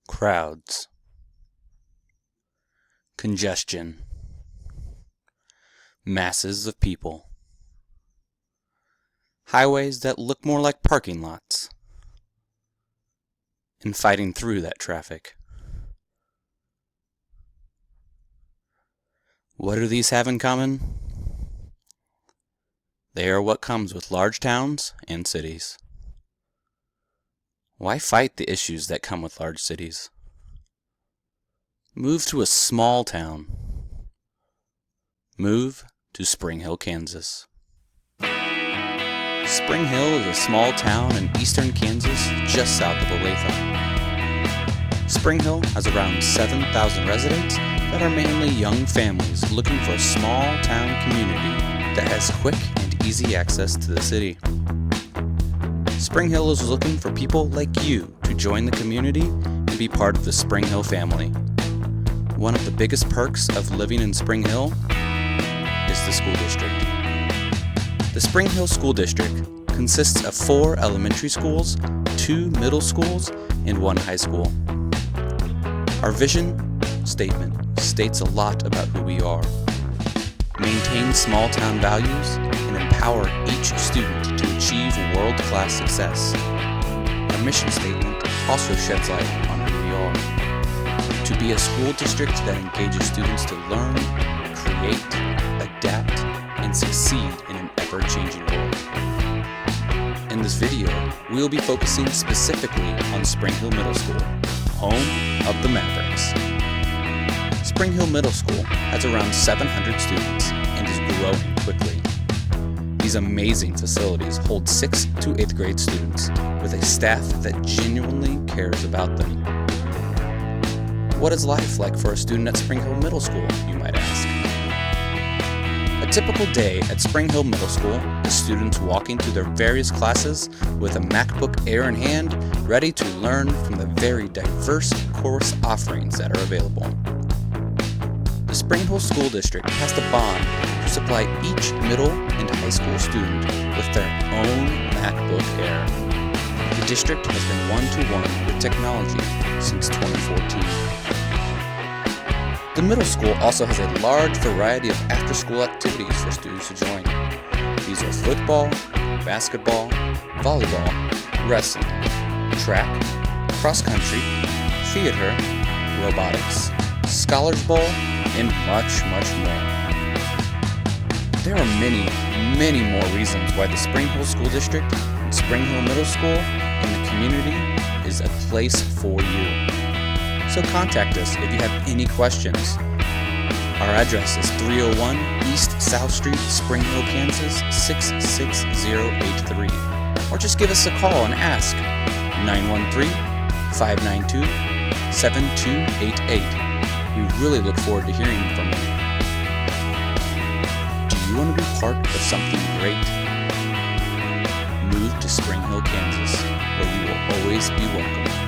Crowds, congestion, masses of people, highways that look more like parking lots, and fighting through that traffic. What do these have in common? They are what comes with large towns and cities. Why fight the issues that come with large cities? Move to a small town. Move to Spring Hill, Kansas. Spring Hill is a small town in eastern Kansas just south of Olathe. Spring Hill has around 7,000 residents that are mainly young families looking for a small town community that has quick and easy access to the city. Spring Hill is looking for people like you to join the community and be part of the Spring Hill family. One of the biggest perks of living in Spring Hill is the school district. The Spring Hill School District consists of 4 elementary schools, 2 middle schools, and 1 high school. Our vision statement states a lot about who we are. Maintain small town values and empower each student to achieve world-class success. Our mission statement also sheds light on who we are. To be a school district that engages students to learn, create, adapt, and succeed in an ever-changing world. In this video, we will be focusing specifically on Spring Hill Middle School, home of the Mavericks. Spring Hill Middle School has around 700 students and is growing quickly. These amazing facilities hold 6th to 8th grade students with a staff that genuinely cares about them. What is life like for a student at Spring Hill Middle School, you might ask? A typical day at Spring Hill Middle School is students walking through their various classes with a MacBook Air in hand, ready to learn from the very diverse course offerings that are available. The Spring Hill School District has the bond to supply each middle and high school student with their own MacBook Air. The district has been one-to-one with technology since 2014. The middle school also has a large variety of after-school activities for students to join. These are football, basketball, volleyball, wrestling, track, cross-country, theater, robotics, Scholars Bowl, and much, much more. There are many more reasons why the Spring Hill School District and Spring Hill Middle School and the community is a place for you. So contact us if you have any questions. Our address is 301 East South Street, Spring Hill, Kansas 66083. Or just give us a call and ask 913-592-7288. We really look forward to hearing from you. Do you want to be part of something great? Move to Spring Hill, Kansas, where you will always be welcome.